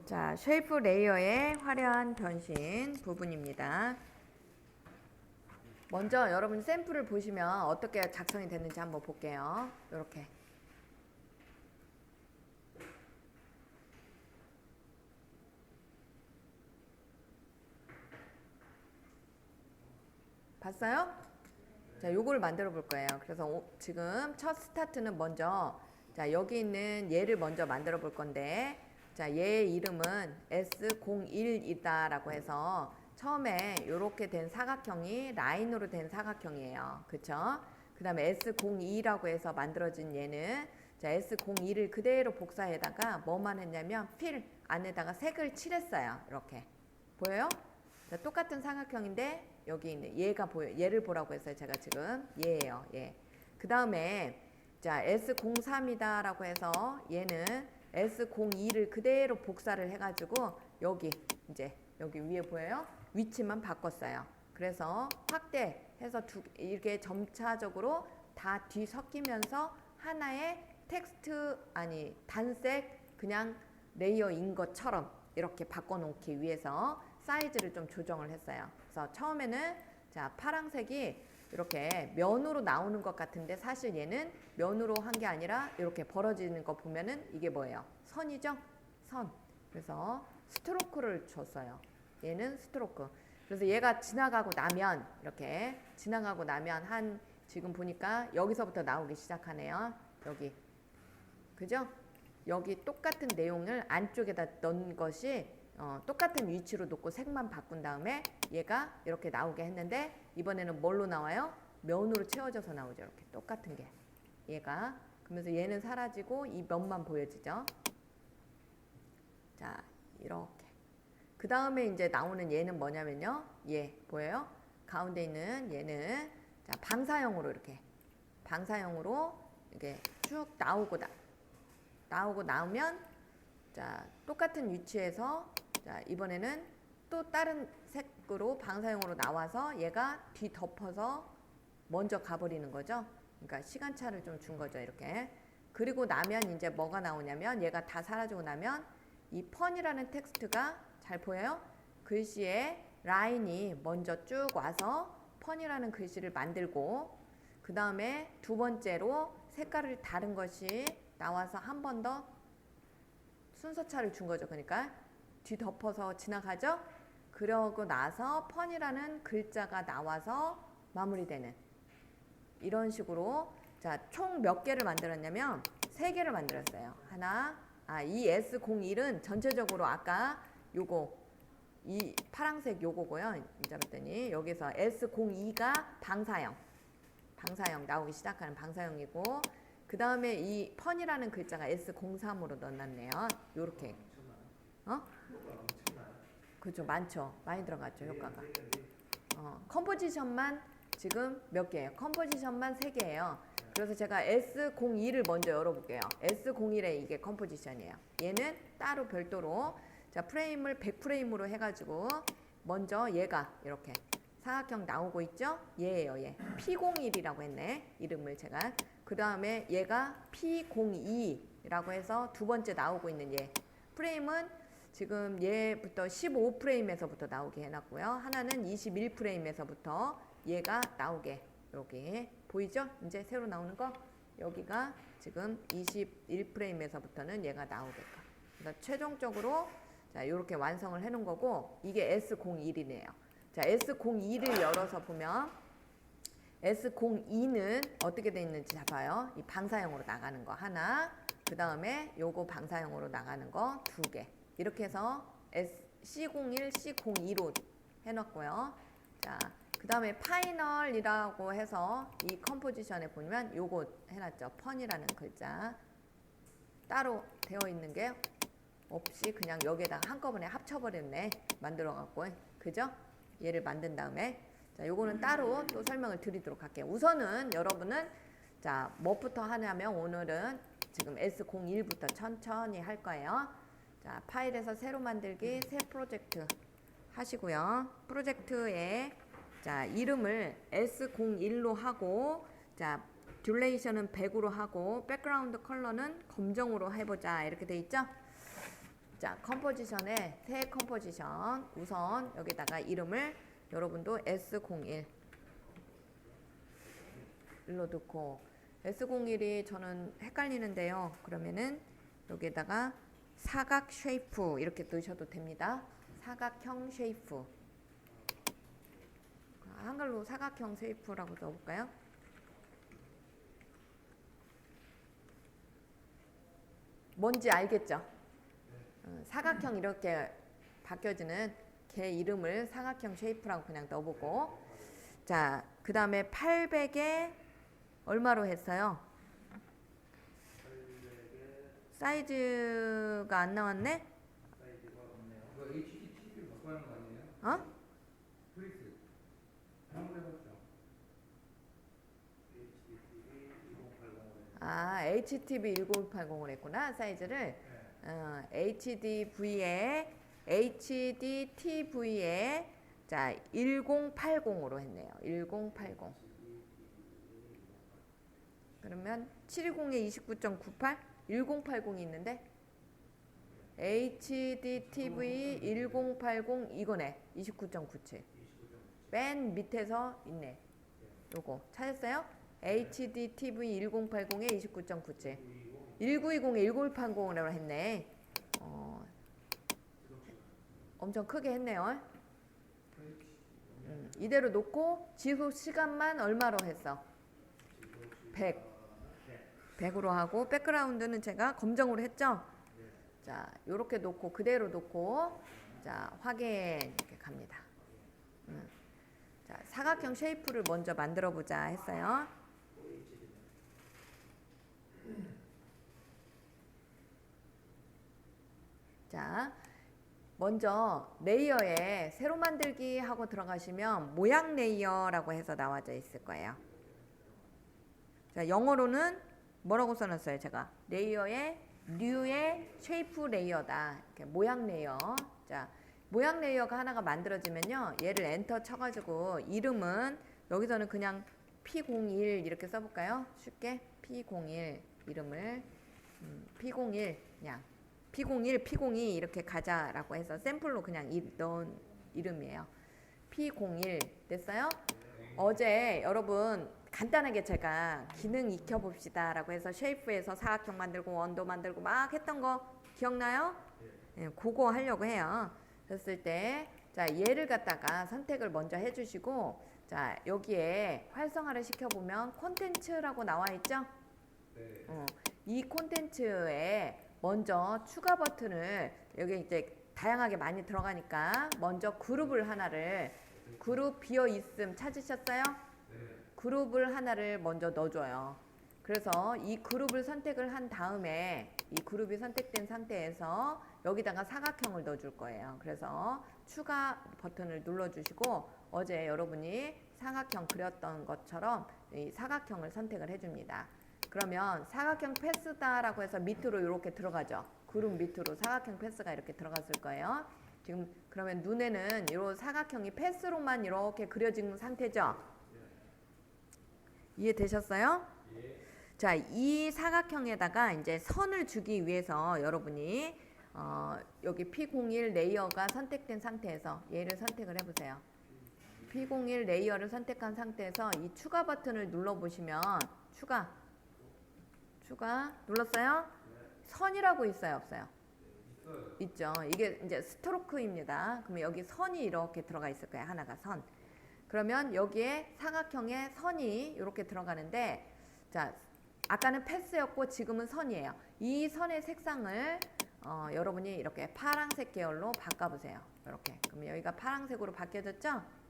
자, 쉐이프 레이어의 화려한 변신 부분입니다. 먼저 여러분 샘플을 보시면 어떻게 작성이 됐는지 한번 볼게요. 이렇게. 봤어요? 자, 요걸 만들어 볼 거예요. 그래서 지금 첫 스타트는 먼저 자, 여기 있는 얘를 먼저 만들어 볼 건데 자, 얘의 이름은 S01이다라고 해서 처음에 이렇게 된 사각형이 라인으로 된 사각형이에요. 그쵸? 그 다음에 S02라고 해서 만들어진 얘는 자, S02를 그대로 복사해다가 뭐만 했냐면 필 안에다가 색을 칠했어요. 이렇게. 보여요? 자, 똑같은 삼각형인데 여기 있는 얘가 보여. 얘를 보라고 했어요. 제가 지금 얘예요. 얘. 그 다음에 자, S03이다라고 해서 얘는 S02를 그대로 복사를 해가지고 여기 이제 여기 위에 보여요? 위치만 바꿨어요. 그래서 확대해서 이렇게 점차적으로 다 뒤섞이면서 하나의 텍스트 아니 단색 그냥 레이어인 것처럼 이렇게 바꿔놓기 위해서 사이즈를 좀 조정을 했어요. 그래서 처음에는 자, 파란색이 이렇게 면으로 나오는 것 같은데 사실 얘는 면으로 한 게 아니라 이렇게 벌어지는 거 보면은 이게 뭐예요? 선이죠? 선. 그래서 스트로크를 줬어요. 얘는 스트로크. 그래서 얘가 지나가고 나면 이렇게 지나가고 나면 한 지금 보니까 여기서부터 나오기 시작하네요. 여기. 그죠? 여기 똑같은 내용을 안쪽에다 넣은 것이 똑같은 위치로 놓고 색만 바꾼 다음에 얘가 이렇게 나오게 했는데 이번에는 뭘로 나와요? 면으로 채워져서 나오죠. 이렇게 똑같은 게 얘가 그러면서 얘는 사라지고 이 면만 보여지죠. 자, 이렇게 그 다음에 이제 나오는 얘는 뭐냐면요. 얘 보여요? 가운데 있는 얘는 자, 방사형으로 이렇게 방사형으로 이렇게 쭉 나오고 나오면 자, 똑같은 위치에서 자, 이번에는 또 다른 색으로 방사형으로 나와서 얘가 뒤덮어서 먼저 가버리는 거죠. 그러니까 시간차를 좀 준 거죠. 이렇게. 그리고 나면 이제 뭐가 나오냐면 얘가 다 사라지고 나면 이 펀이라는 텍스트가 잘 보여요? 글씨에 라인이 먼저 쭉 와서 펀이라는 글씨를 만들고 그 다음에 두 번째로 색깔을 다른 것이 나와서 한 번 더 순서차를 준 거죠. 그러니까 뒤덮어서 지나가죠. 그러고 나서 펀이라는 글자가 나와서 마무리되는 이런 식으로 자, 총 몇 개를 만들었냐면 3개를 만들었어요. 하나, 이 S01은 전체적으로 아까 요거 이 파란색 요거고요. 이제 봤더니 여기서 S02가 방사형 나오기 시작하는 방사형이고 그 다음에 이 펀이라는 글자가 S03으로 넣어놨네요. 요렇게. 그죠. 많죠. 많이 들어갔죠. 효과가. 컴포지션만 지금 몇 개예요? 컴포지션만 3개예요. 그래서 제가 S02를 먼저 열어볼게요. S01의 이게 컴포지션이에요. 얘는 따로 별도로 자, 프레임을 100프레임으로 해가지고 먼저 얘가 이렇게 사각형 나오고 있죠? 얘예요. 얘. P01이라고 했네. 이름을 제가. 그 다음에 얘가 P02라고 해서 두 번째 나오고 있는 얘. 프레임은 지금 얘부터 15프레임에서부터 나오게 해놨고요. 하나는 21프레임에서부터 얘가 나오게 이렇게 보이죠? 이제 새로 나오는 거 여기가 지금 21프레임에서부터는 얘가 나오게끔. 그래서 최종적으로 자 이렇게 완성을 해놓은 거고 이게 S01이네요. 자, S02를 열어서 보면 S02는 어떻게 돼 있는지 잡아요. 이 방사형으로 나가는 거 하나, 그 다음에 요거 방사형으로 나가는 거 2개. 이렇게 해서 C01, C02로 해놨고요. 자, 그 다음에 파이널이라고 해서 이 컴포지션에 보면 요거 해놨죠. 펀이라는 글자 따로 되어 있는 게 없이 그냥 여기에다가 한꺼번에 합쳐버렸네. 만들어갖고 그죠? 얘를 만든 다음에 자, 요거는 따로 또 설명을 드리도록 할게요. 우선은 여러분은 자, 뭐부터 하냐면 오늘은 지금 S01부터 천천히 할 거예요. 자, 파일에서 새로 만들기 새 프로젝트 하시고요. 프로젝트에 자, 이름을 S01로 하고 자, 듀레이션은 100으로 하고 백그라운드 컬러는 검정으로 해보자. 이렇게 돼 있죠? 자, 컴포지션에 새 컴포지션 우선 여기다가 이름을 여러분도 S01 일로 넣고 S01이 저는 헷갈리는데요. 그러면은 여기에다가 사각 쉐이프 이렇게 넣으셔도 됩니다. 사각형 쉐이프. 한글로 사각형 쉐이프라고 넣어볼까요? 뭔지 알겠죠? 사각형 이렇게 바뀌어지는 걔 이름을 사각형 쉐이프라고 그냥 넣어보고, 자, 그 다음에 800에 얼마로 했어요? 사이즈가 안 나왔네? 사이즈가 없네요. 이거 HTTP 바꿔야 하는 거 아니에요? 어? 프리스. 한번 해봤죠. HTTP 1080으로. 아, HTV 1080을 했구나, 사이즈를. HDV에 HDTV에 자 1080으로 했네요. 1080. 그러면 720에 29.98? 1080이 있는데 HDTV 1080 이거네. 29.97. 맨 밑에서 있네. 요거 찾았어요? HDTV 1080에 29.97. 1920에 1080으로 했네. 엄청 크게 했네요. 이대로 놓고 지속 시간만 얼마로 했어? 100. 100으로 하고 백그라운드는 제가 검정으로 했죠? 자, 요렇게 놓고 그대로 놓고 자, 확인 이렇게 갑니다. 자, 사각형 쉐이프를 먼저 만들어 보자 했어요. 자, 먼저 레이어에 새로 만들기 하고 들어가시면 모양 레이어라고 해서 나와져 있을 거예요. 자, 영어로는 뭐라고 써놨어요? 제가 레이어에 뉴의 쉐이프 레이어다. 이렇게 모양 레이어. 자, 모양 레이어가 하나가 만들어지면요, 얘를 엔터 쳐가지고 이름은 여기서는 그냥 P01 이렇게 써볼까요? 쉽게 P01 이름을 P01 그냥 P01, P02 이렇게 가자라고 해서 샘플로 그냥 넣은 이름이에요. P01 됐어요? 어제 여러분 간단하게 제가 기능 익혀봅시다 라고 해서 쉐이프에서 사각형 만들고 원도 만들고 막 했던 거 기억나요? 네, 그거 하려고 해요. 그랬을 때 자, 얘를 갖다가 선택을 먼저 해주시고, 자, 여기에 활성화를 시켜보면 콘텐츠라고 나와 있죠? 네. 이 콘텐츠에 먼저 추가 버튼을, 여기 이제 다양하게 많이 들어가니까 먼저 그룹을 하나를, 그룹 비어 있음 찾으셨어요? 그룹을 하나를 먼저 넣어줘요. 그래서 이 그룹을 선택을 한 다음에 이 그룹이 선택된 상태에서 여기다가 사각형을 넣어줄 거예요. 그래서 추가 버튼을 눌러주시고 어제 여러분이 사각형 그렸던 것처럼 이 사각형을 선택을 해줍니다. 그러면 사각형 패스다라고 해서 밑으로 이렇게 들어가죠. 그룹 밑으로 사각형 패스가 이렇게 들어갔을 거예요. 지금 그러면 눈에는 이 사각형이 패스로만 이렇게 그려진 상태죠. 이해되셨어요? 자, 이 사각형에다가 이제 선을 주기 위해서 여러분이 여기 P01 레이어가 선택된 상태에서 얘를 선택을 해보세요. P01 레이어를 선택한 상태에서 이 추가 버튼을 눌러보시면 추가 눌렀어요? 선이라고 있어요, 없어요? 있죠. 이게 이제 스트로크입니다. 그러면 여기 선이 이렇게 들어가 있을 거예요. 하나가 선. 그러면 여기에 사각형에 선이 이렇게 들어가는데, 자, 아까는 패스였고 지금은 선이에요. 이 선의 색상을 여러분이 이렇게 파란색 계열로 바꿔보세요. 이렇게. 그럼 여기가 파란색으로 바뀌어졌죠?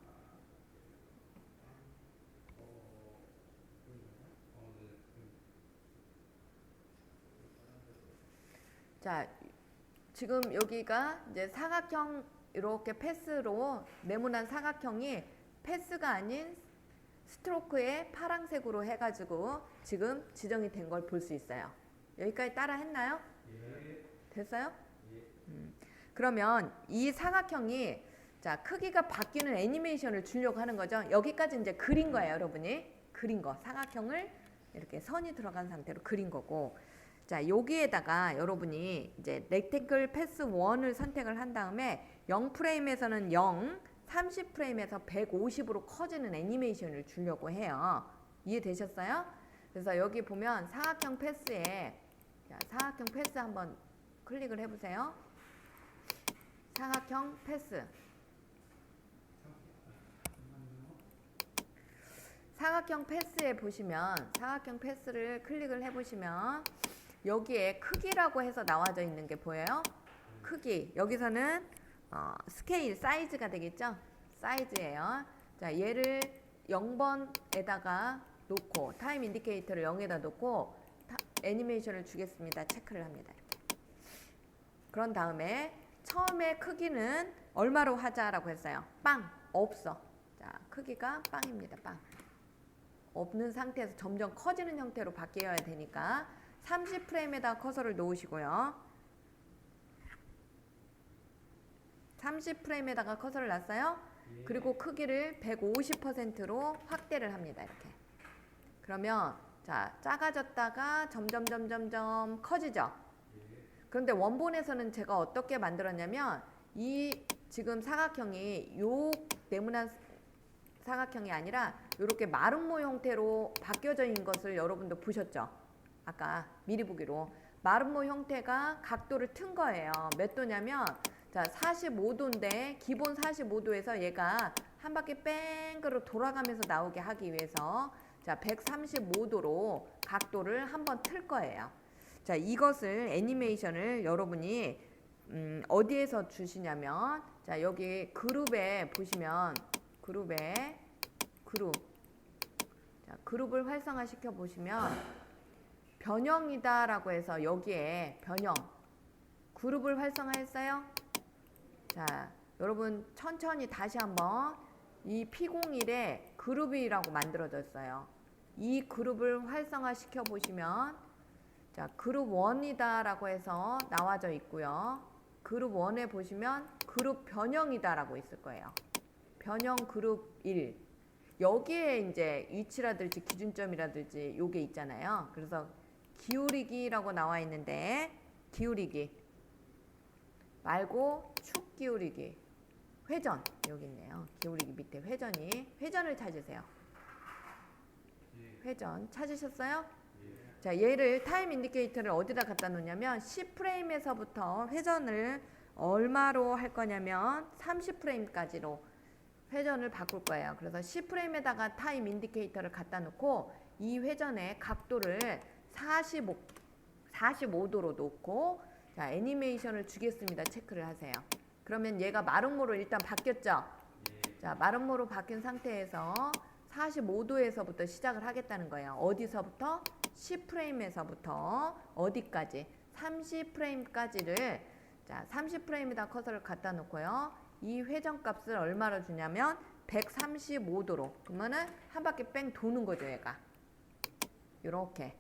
자, 지금 여기가 이제 사각형 이렇게 패스로 네모난 사각형이 패스가 아닌 스트로크에 파란색으로 해가지고 지금 지정이 된 걸 볼 수 있어요. 여기까지 따라 했나요? 예. 됐어요? 예. 그러면 이 사각형이 자, 크기가 바뀌는 애니메이션을 주려고 하는 거죠. 여기까지 이제 그린 거예요, 여러분이. 그린 거. 사각형을 이렇게 선이 들어간 상태로 그린 거고. 자, 여기에다가 여러분이 이제 렉탱글 패스 1을 선택을 한 다음에 0프레임에서는 0, 30프레임에서 150으로 커지는 애니메이션을 주려고 해요. 이해되셨어요? 그래서 여기 보면 사각형 패스에, 자, 사각형 패스 한번 클릭을 해보세요. 사각형 패스. 사각형 패스에 보시면, 사각형 패스를 클릭을 해보시면 여기에 크기라고 해서 나와져 있는 게 보여요? 크기. 여기서는 스케일, 사이즈가 되겠죠? 사이즈예요. 자, 얘를 0번에다가 놓고 타임 인디케이터를 0에다 놓고 애니메이션을 주겠습니다. 체크를 합니다. 이렇게. 그런 다음에 처음에 크기는 얼마로 하자라고 했어요? 빵. 없어. 자, 크기가 빵입니다. 빵. 없는 상태에서 점점 커지는 형태로 바뀌어야 되니까 30프레임에다 커서를 놓으시고요. 30프레임에다가 커서를 놨어요. 그리고 크기를 150%로 확대를 합니다. 이렇게. 그러면 자, 작아졌다가 점점 커지죠. 그런데 원본에서는 제가 어떻게 만들었냐면 이 지금 사각형이 요 네모난 사각형이 아니라 이렇게 마름모 형태로 바뀌어져 있는 것을 여러분도 보셨죠? 아까 미리 보기로 마름모 형태가 각도를 튼 거예요. 몇 도냐면 자, 45도인데 기본 45도에서 얘가 한 바퀴 뺑그로 돌아가면서 나오게 하기 위해서 자, 135도로 각도를 한번 틀 거예요. 자, 이것을 애니메이션을 여러분이 어디에서 주시냐면 자, 여기 그룹에 보시면 그룹에 자, 그룹을 활성화 시켜 보시면 변형이다 라고 해서 여기에 변형 그룹을 활성화했어요. 자, 여러분 천천히 다시 한번 이 P01에 그룹이라고 만들어졌어요. 이 그룹을 활성화 시켜 보시면 자, 그룹 1이다 라고 해서 나와져 있고요. 그룹 1에 보시면 그룹 변형이다 라고 있을 거예요. 변형 그룹 1. 여기에 이제 위치라든지 기준점이라든지 요게 있잖아요. 그래서 기울이기라고 나와 있는데 기울이기 말고 축 기울이기 회전 여기 있네요. 기울이기 밑에 회전을 찾으세요. 회전 찾으셨어요? 자, 얘를 타임 인디케이터를 어디다 갖다 놓냐면 10프레임에서부터 회전을 얼마로 할 거냐면 30프레임까지로 회전을 바꿀 거예요. 그래서 10프레임에다가 타임 인디케이터를 갖다 놓고 이 회전의 각도를 45도로 놓고 자, 애니메이션을 주겠습니다. 체크를 하세요. 그러면 얘가 마름모로 일단 바뀌었죠? 자, 마름모로 바뀐 상태에서 45도에서부터 시작을 하겠다는 거예요. 어디서부터? 10프레임에서부터 어디까지? 30프레임까지를 자, 30프레임에다 커서를 갖다 놓고요. 이 회전값을 얼마로 주냐면 135도로. 그러면은 한 바퀴 뺑 도는 거죠, 얘가. 요렇게.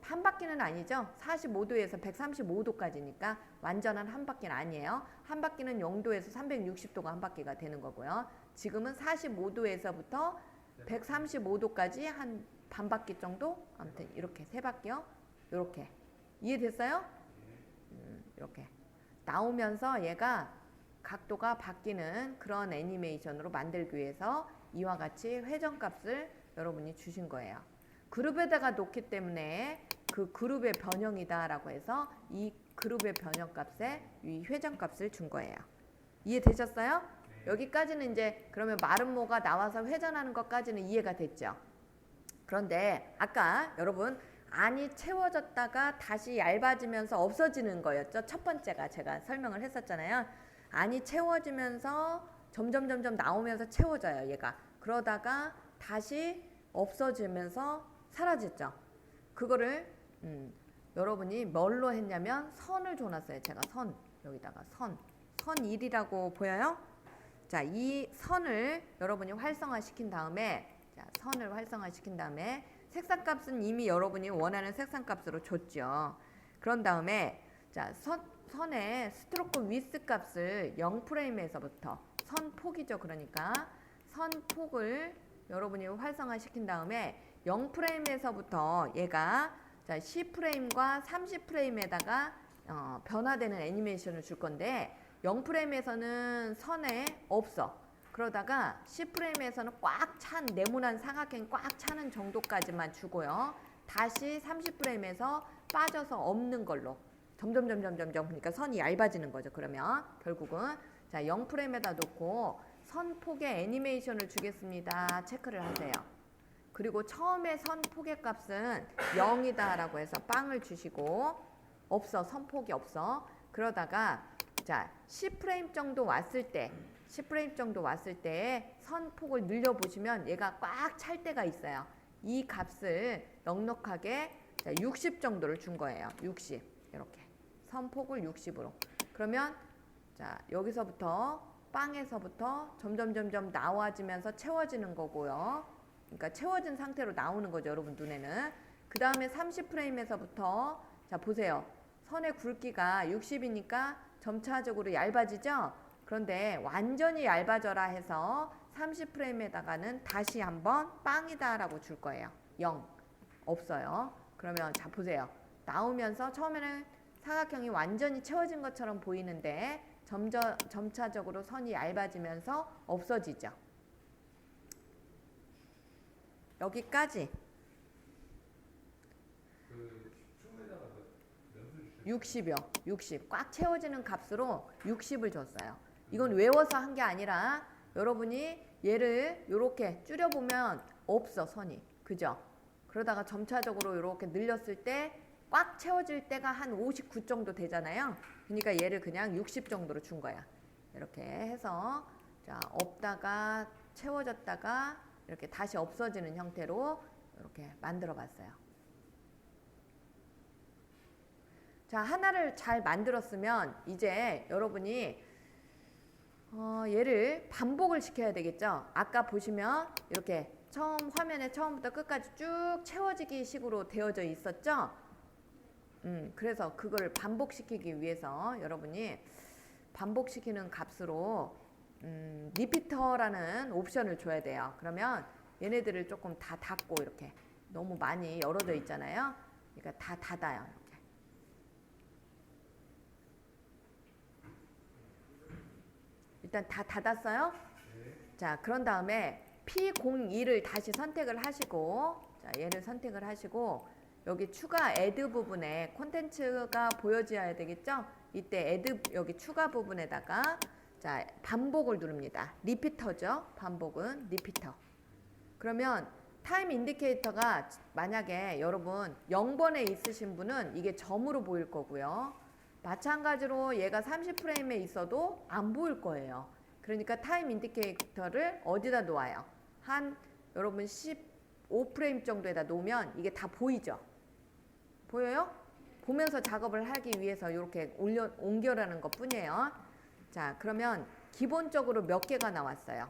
한 바퀴는 아니죠. 45도에서 135도까지니까 완전한 한 바퀴는 아니에요. 한 바퀴는 0도에서 360도가 한 바퀴가 되는 거고요. 지금은 45도에서부터 135도까지 한 반 바퀴 정도? 아무튼 이렇게 세 바퀴요. 이렇게. 이해됐어요? 이렇게. 나오면서 얘가 각도가 바뀌는 그런 애니메이션으로 만들기 위해서 이와 같이 회전값을 여러분이 주신 거예요. 그룹에다가 놓기 때문에 그 그룹의 변형이다 라고 해서 이 그룹의 변형값에 이 회전값을 준 거예요. 이해되셨어요? 여기까지는 이제 그러면 마름모가 나와서 회전하는 것까지는 이해가 됐죠. 그런데 아까 여러분 안이 채워졌다가 다시 얇아지면서 없어지는 거였죠. 첫 번째가 제가 설명을 했었잖아요. 안이 채워지면서 점점 나오면서 채워져요. 얘가. 그러다가 다시 없어지면서 사라졌죠. 그거를 여러분이 뭘로 했냐면 선을 줘놨어요. 제가 선. 여기다가 선 1이라고 보여요? 자, 이 선을 여러분이 활성화시킨 다음에 자, 선을 활성화시킨 다음에 색상값은 이미 여러분이 원하는 색상값으로 줬죠. 그런 다음에 자, 선의 스트로크 위스 값을 0프레임에서부터 선 폭이죠. 그러니까 선 폭을 여러분이 활성화시킨 다음에 0프레임에서부터 얘가 자, 10프레임과 30프레임에다가 변화되는 애니메이션을 줄 건데 0프레임에서는 선에 없어. 그러다가 10프레임에서는 꽉 찬 네모난 삼각형이 꽉 차는 정도까지만 주고요. 다시 30프레임에서 빠져서 없는 걸로 점점 그러니까 선이 얇아지는 거죠. 그러면 결국은 자, 0프레임에다 놓고 선폭의 애니메이션을 주겠습니다. 체크를 하세요. 그리고 처음에 선 폭의 값은 0이다 라고 해서 빵을 주시고 없어, 선폭이 없어. 그러다가 자, 10프레임 정도 왔을 때 10프레임 정도 왔을 때 선폭을 늘려보시면 얘가 꽉 찰 때가 있어요. 이 값을 넉넉하게 자, 60 정도를 준 거예요. 60 이렇게 선폭을 60으로. 그러면 자, 여기서부터 빵에서부터 점점 나와지면서 채워지는 거고요. 그러니까 채워진 상태로 나오는 거죠, 여러분 눈에는. 그 다음에 30프레임에서부터 자, 보세요. 선의 굵기가 60이니까 점차적으로 얇아지죠? 그런데 완전히 얇아져라 해서 30프레임에다가는 다시 한번 빵이다 라고 줄 거예요. 0. 없어요. 그러면 자, 보세요. 나오면서 처음에는 사각형이 완전히 채워진 것처럼 보이는데 점차적으로 선이 얇아지면서 없어지죠. 여기까지. 60이요. 60. 꽉 채워지는 값으로 60을 줬어요. 이건 외워서 한 게 아니라 여러분이 얘를 이렇게 줄여보면 없어, 선이. 그죠? 그러다가 점차적으로 이렇게 늘렸을 때 꽉 채워질 때가 한 59 정도 되잖아요. 그러니까 얘를 그냥 60 정도로 준 거야. 이렇게 해서 자, 없다가 채워졌다가 이렇게 다시 없어지는 형태로 이렇게 만들어 봤어요. 자, 하나를 잘 만들었으면 이제 여러분이 얘를 반복을 시켜야 되겠죠. 아까 보시면 이렇게 화면에 처음부터 끝까지 쭉 채워지기 식으로 되어져 있었죠. 그래서 그걸 반복시키기 위해서 여러분이 반복시키는 값으로 리피터라는 옵션을 줘야 돼요. 그러면 얘네들을 조금 다 닫고 이렇게 너무 많이 열어져 있잖아요. 그러니까 다 닫아요. 이렇게. 일단 다 닫았어요? 자, 그런 다음에 P02를 다시 선택을 하시고 자, 얘를 선택을 하시고 여기 추가 애드 부분에 콘텐츠가 보여져야 되겠죠? 이때 애드 여기 추가 부분에다가 자, 반복을 누릅니다. 리피터죠? 반복은 리피터. 그러면 타임 인디케이터가 만약에 여러분 0번에 있으신 분은 이게 점으로 보일 거고요. 마찬가지로 얘가 30프레임에 있어도 안 보일 거예요. 그러니까 타임 인디케이터를 어디다 놓아요? 한 여러분 15프레임 정도에다 놓으면 이게 다 보이죠? 보여요? 보면서 작업을 하기 위해서 이렇게 옮겨라는 것 뿐이에요. 자, 그러면 기본적으로 몇 개가 나왔어요?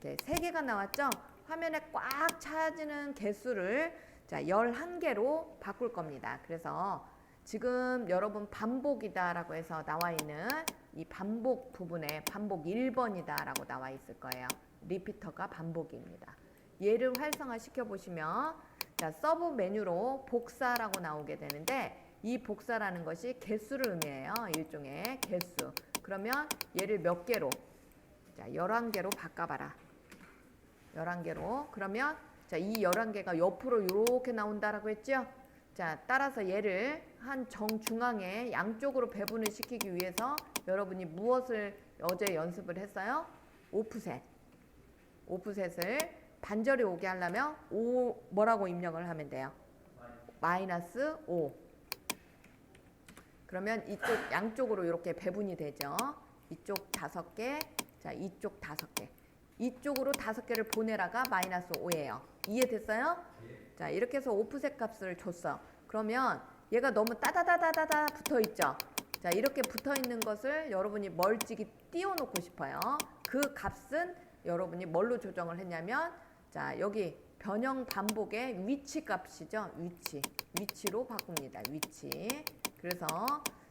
이렇게 3개가 나왔죠? 화면에 꽉 차지는 개수를 자, 11개로 바꿀 겁니다. 그래서 지금 여러분 반복이다 라고 해서 나와 있는 이 반복 부분에 반복 1번이다 라고 나와 있을 거예요. 리피터가 반복입니다. 얘를 활성화 시켜 보시면 자, 서브 메뉴로 복사라고 나오게 되는데 이 복사라는 것이 개수를 의미해요. 일종의 개수. 그러면 얘를 몇 개로? 자, 11개로 바꿔봐라. 11개로. 그러면 자, 이 11개가 옆으로 이렇게 나온다라고 했죠? 자, 따라서 얘를 한 정중앙에 양쪽으로 배분을 시키기 위해서 여러분이 무엇을 어제 연습을 했어요? 오프셋. 오프셋을 반절이 오게 하려면 5 뭐라고 입력을 하면 돼요? 마이너스 5. 그러면 이쪽 양쪽으로 이렇게 배분이 되죠. 이쪽 5개, 자, 이쪽 5개. 이쪽으로 5개를 보내라가 마이너스 5예요. 이해됐어요? 자, 이렇게 해서 오프셋 값을 줬어. 그러면 얘가 너무 따다다다다다 붙어 있죠. 자, 이렇게 붙어 있는 것을 여러분이 멀찍이 띄워놓고 싶어요. 그 값은 여러분이 뭘로 조정을 했냐면 자, 여기 변형 반복의 위치 값이죠. 위치로 바꿉니다. 위치. 그래서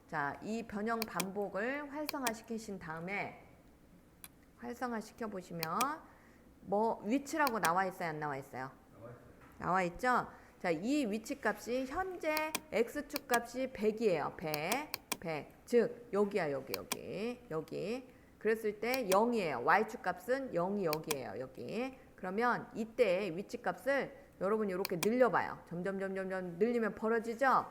자, 이 변형 반복을 활성화 시키신 다음에 활성화 시켜 보시면 뭐 위치라고 나와 있어요, 안 나와 있어요? 나와 있죠. 자, 이 위치 값이 현재 x축 값이 100이에요. 100. 즉 여기야, 여기. 그랬을 때 0이에요. y축 값은 0이 여기예요. 여기. 그러면 이때 위치 값을 여러분이 이렇게 늘려봐요. 점점 늘리면 벌어지죠?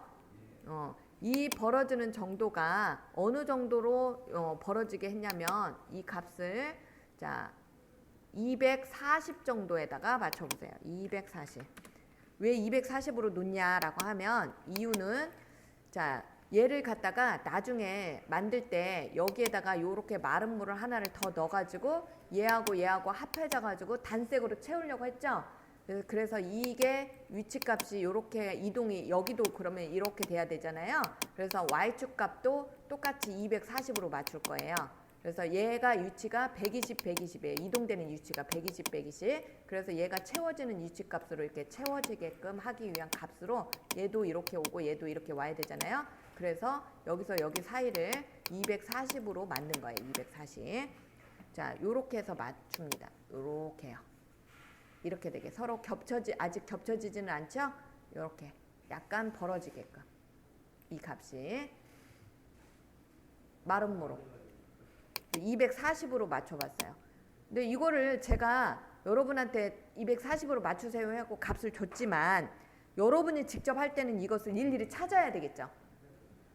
이 벌어지는 정도가 어느 정도로 벌어지게 했냐면 이 값을 자 240 정도에다가 맞춰보세요. 240. 왜 240으로 놓냐라고 하면 이유는 자 얘를 갖다가 나중에 만들 때 여기에다가 요렇게 마른 물을 하나를 더 넣어가지고 얘하고 합해져가지고 단색으로 채우려고 했죠. 그래서 이게 위치값이 요렇게 이동이 여기도 그러면 이렇게 돼야 되잖아요. 그래서 y축 값도 똑같이 240으로 맞출 거예요. 그래서 얘가 위치가 120이에요. 이동되는 위치가 120. 그래서 얘가 채워지는 위치 값으로 이렇게 채워지게끔 하기 위한 값으로 얘도 이렇게 오고 얘도 이렇게 와야 되잖아요. 그래서 여기서 여기 사이를 240으로 맞는 거예요. 240. 자, 요렇게 해서 맞춥니다. 요렇게요. 이렇게 되게 서로 아직 겹쳐지지는 않죠? 요렇게 약간 벌어지게끔 이 값이 마름모로 240으로 맞춰봤어요. 근데 이거를 제가 여러분한테 240으로 맞추세요 하고 값을 줬지만 여러분이 직접 할 때는 이것을 일일이 찾아야 되겠죠.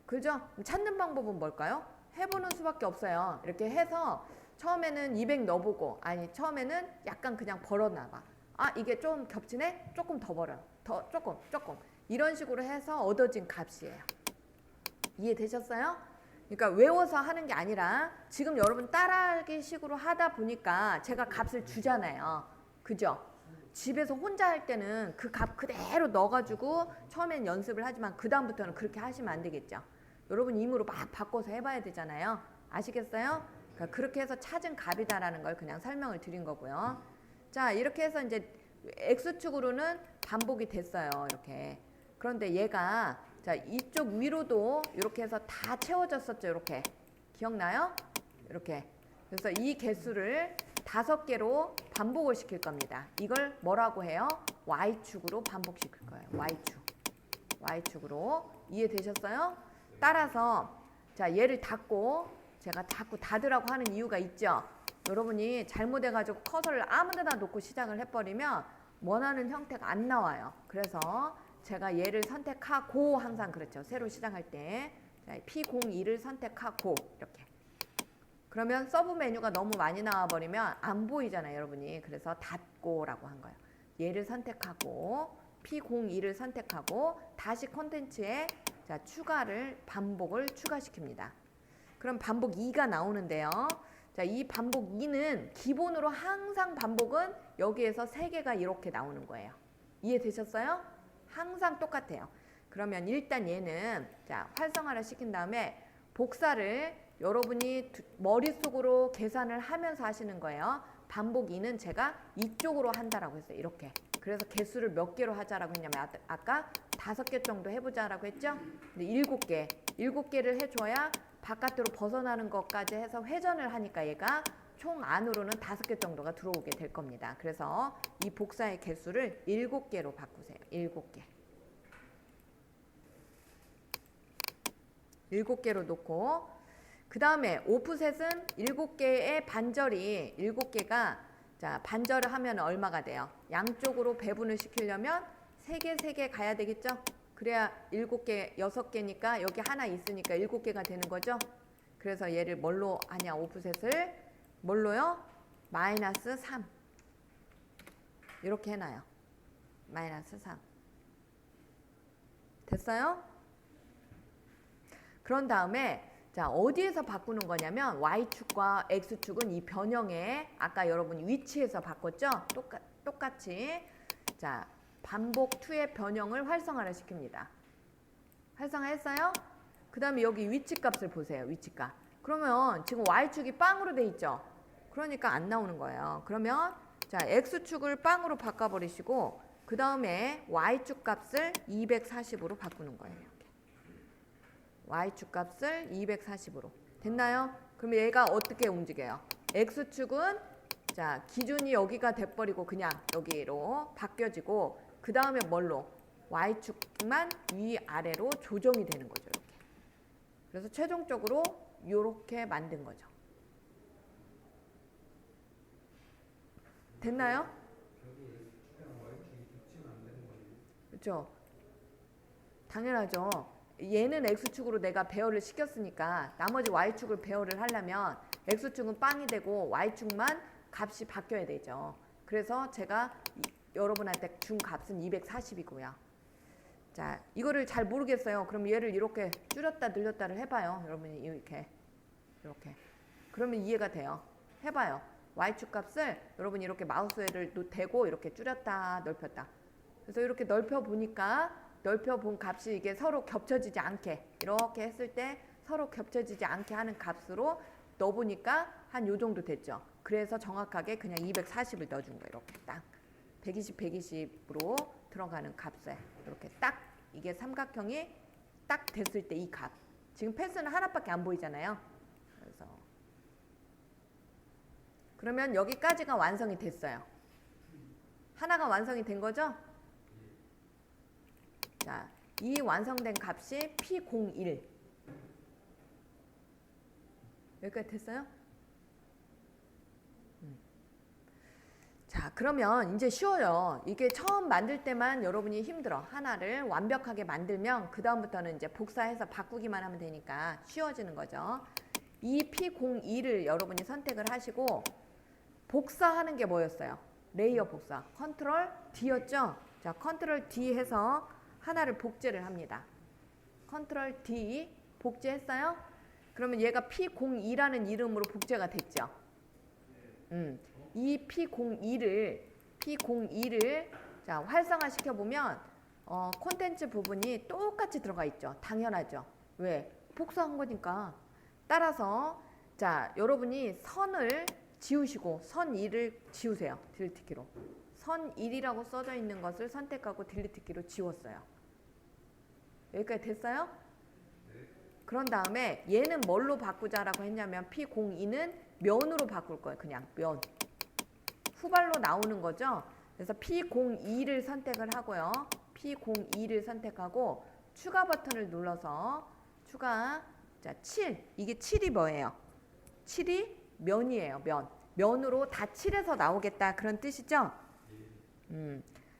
그죠? 찾는 방법은 뭘까요? 해보는 수밖에 없어요. 이렇게 해서 처음에는 200 넣어보고 처음에는 약간 그냥 벌어놔봐. 이게 좀 겹치네? 조금 더 벌어요. 더 조금 이런 식으로 해서 얻어진 값이에요. 이해되셨어요? 그러니까 외워서 하는 게 아니라 지금 여러분 따라하기 식으로 하다 보니까 제가 값을 주잖아요. 그죠? 집에서 혼자 할 때는 그 값 그대로 넣어가지고 처음엔 연습을 하지만 그 다음부터는 그렇게 하시면 안 되겠죠. 여러분 임으로 막 바꿔서 해봐야 되잖아요. 아시겠어요? 그러니까 그렇게 해서 찾은 값이다라는 걸 그냥 설명을 드린 거고요. 자, 이렇게 해서 이제 x축으로는 반복이 됐어요. 이렇게. 그런데 얘가 자 이쪽 위로도 이렇게 해서 다 채워졌었죠. 이렇게. 기억나요? 이렇게. 그래서 이 개수를 5개로 반복을 시킬 겁니다. 이걸 뭐라고 해요? y축으로 반복시킬 거예요. y축으로. 이해되셨어요? 따라서 자 얘를 닫고 제가 자꾸 닫으라고 하는 이유가 있죠. 여러분이 잘못해가지고 커서를 아무 데나 놓고 시작을 해버리면 원하는 형태가 안 나와요. 그래서 제가 얘를 선택하고 항상 그렇죠. 새로 시작할 때 P02를 선택하고 이렇게. 그러면 서브 메뉴가 너무 많이 나와버리면 안 보이잖아요. 여러분이. 그래서 닫고라고 한 거예요. 얘를 선택하고 P02를 선택하고 다시 콘텐츠에 자 반복을 추가시킵니다. 그럼 반복 2가 나오는데요. 자, 이 반복 2는 기본으로 항상 반복은 여기에서 3개가 이렇게 나오는 거예요. 이해되셨어요? 항상 똑같아요. 그러면 일단 얘는 자 활성화를 시킨 다음에 복사를 여러분이 머릿속으로 계산을 하면서 하시는 거예요. 반복 2는 제가 이쪽으로 한다라고 했어요. 이렇게. 그래서 개수를 몇 개로 하자라고 했냐면 아까 5개 정도 해보자라고 했죠. 근데 7개. 7개를 해줘야 바깥으로 벗어나는 것까지 해서 회전을 하니까 얘가 총 안으로는 5개 정도가 들어오게 될 겁니다. 그래서 이 복사의 개수를 7개로 바꾸세요. 7개. 7개로 놓고 그 다음에 오프셋은 7개의 반절이 7개가 자 반절을 하면 얼마가 돼요? 양쪽으로 배분을 시키려면 3개 가야 되겠죠? 그래야 7개, 6개니까 여기 하나 있으니까 7개가 되는 거죠? 그래서 얘를 뭘로 하냐? 오프셋을 뭘로요? -3 이렇게 해놔요. -3 됐어요? 그런 다음에 자 어디에서 바꾸는 거냐면 y축과 x축은 이 변형에 아까 여러분이 위치에서 바꿨죠? 똑같이 자 반복 2의 변형을 활성화를 시킵니다. 활성화했어요? 그 다음에 여기 위치값을 보세요. 위치값. 그러면 지금 y축이 빵으로 돼 있죠? 그러니까 안 나오는 거예요. 그러면 자 x축을 빵으로 바꿔버리시고 그 다음에 y축 값을 240으로 바꾸는 거예요. 이렇게. y축 값을 240으로. 됐나요? 그럼 얘가 어떻게 움직여요? x축은 자 기준이 여기가 돼버리고 그냥 여기로 바뀌어지고 그 다음에 뭘로? y축만 위아래로 조정이 되는 거죠. 이렇게. 그래서 최종적으로 이렇게 만든 거죠. 됐나요? 그렇죠. 당연하죠. 얘는 x축으로 내가 배열을 시켰으니까 나머지 y축을 배열을 하려면 x축은 빵이 되고 y축만 값이 바뀌어야 되죠. 그래서 제가 여러분한테 준 값은 240이고요. 자, 이거를 잘 모르겠어요. 그럼 얘를 이렇게 줄였다 늘렸다를 해봐요. 여러분이 이렇게. 그러면 이해가 돼요. 해봐요. y축 값을 여러분이 이렇게 마우스를 대고 이렇게 줄였다 넓혔다. 그래서 이렇게 넓혀보니까 넓혀본 값이 이게 서로 겹쳐지지 않게 이렇게 했을 때 서로 겹쳐지지 않게 하는 값으로 넣어보니까 한 요 정도 됐죠. 그래서 정확하게 그냥 240을 넣어준 거예요. 이렇게 딱 120, 120으로 들어가는 값에 이렇게 딱 이게 삼각형이 딱 됐을 때 이 값. 지금 패스는 하나밖에 안 보이잖아요. 그래서 그러면 여기까지가 완성이 됐어요. 하나가 완성이 된 거죠? 자, 이 완성된 값이 P01. 여기까지 됐어요? 자, 그러면 이제 쉬워요. 이게 처음 만들 때만 여러분이 힘들어. 하나를 완벽하게 만들면 그 다음부터는 이제 복사해서 바꾸기만 하면 되니까 쉬워지는 거죠. 이 P02를 여러분이 선택을 하시고 복사하는 게 뭐였어요? 레이어 복사. 컨트롤 D였죠? 자, 컨트롤 D 해서 하나를 복제를 합니다. 컨트롤 D 복제했어요? 그러면 얘가 P02라는 이름으로 복제가 됐죠? 이 P02를 자, 활성화 시켜보면 콘텐츠 부분이 똑같이 들어가 있죠. 당연하죠. 왜? 복사한 거니까. 따라서 자, 여러분이 선을 지우시고 선 2를 지우세요. 딜리트 키로. 선 1이라고 써져 있는 것을 선택하고 딜리트 키로 지웠어요. 여기까지 됐어요? 그런 다음에 얘는 뭘로 바꾸자라고 했냐면 P02는 면으로 바꿀 거예요. 그냥 면. 후발로 나오는 거죠. 그래서 P02를 선택을 하고요. P02를 선택하고 추가 버튼을 눌러서 추가. 자, 7. 이게 7이 뭐예요? 7이 면이에요. 면으로 다 칠해서 나오겠다. 그런 뜻이죠?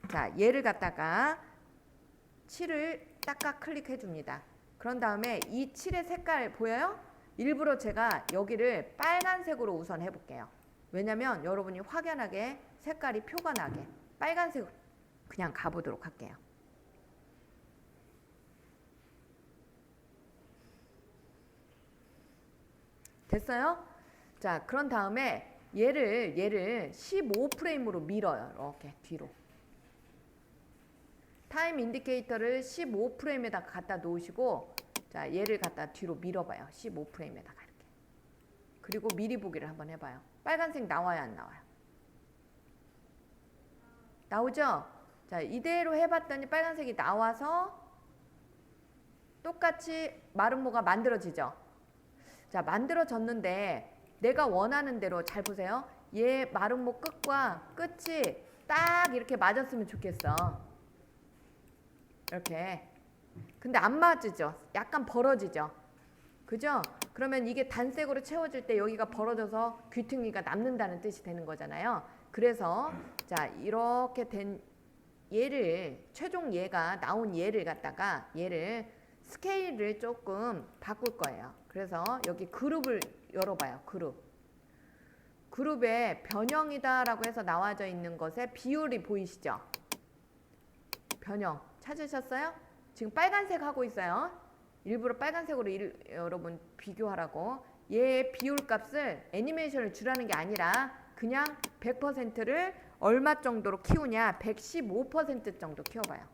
자, 얘를 갖다가 7을 딱딱 클릭해 줍니다. 그런 다음에 이 7의 색깔 보여요? 일부러 제가 여기를 빨간색으로 우선 해볼게요. 왜냐면 여러분이 확연하게 색깔이 표가 나게 빨간색으로 그냥 가보도록 할게요. 됐어요? 자, 그런 다음에 얘를 15프레임으로 밀어요. 이렇게 뒤로. 타임 인디케이터를 15프레임에다가 갖다 놓으시고 자, 얘를 갖다 뒤로 밀어봐요. 15프레임에다가 이렇게. 그리고 미리 보기를 한번 해봐요. 빨간색 나와요, 안 나와요? 나오죠? 자, 이대로 해봤더니 빨간색이 나와서 똑같이 마름모가 만들어지죠? 자, 만들어졌는데 내가 원하는 대로 잘 보세요. 얘 마름모 끝과 끝이 딱 이렇게 맞았으면 좋겠어. 이렇게. 근데 안 맞으죠? 약간 벌어지죠? 그죠? 그러면 이게 단색으로 채워질 때 여기가 벌어져서 귀퉁이가 남는다는 뜻이 되는 거잖아요. 그래서 자, 이렇게 된 얘를 최종 얘가 나온 얘를 갖다가 얘를 스케일을 조금 바꿀 거예요. 그래서 여기 그룹을 열어봐요. 그룹에 변형이다라고 해서 나와져 있는 것에 비율이 보이시죠? 변형 찾으셨어요? 지금 빨간색 하고 있어요. 일부러 빨간색으로 여러분 비교하라고. 얘 비율 값을 애니메이션을 주라는 게 아니라 그냥 100%를 얼마 정도로 키우냐? 115% 정도 키워봐요.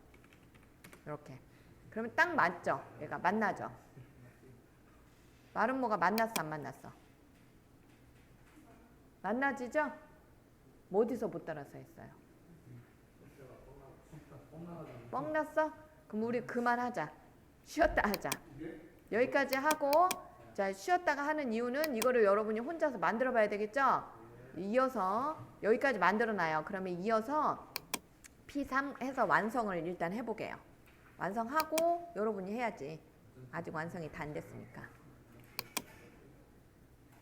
이렇게. 그러면 딱 맞죠? 얘가 만나죠? 마름모가 만났어, 안 만났어? 만나지죠? 뭐 어디서 못 따라서 했어요? 뻥 났어? 그럼 우리 그만하자. 쉬었다 하자. 여기까지 하고 자, 쉬었다가 하는 이유는 이거를 여러분이 혼자서 만들어 봐야 되겠죠? 이어서 여기까지 만들어 놔요. 그러면 이어서 P3 해서 완성을 일단 해보게요. 완성하고 여러분이 해야지. 아직 완성이 다 안 됐으니까.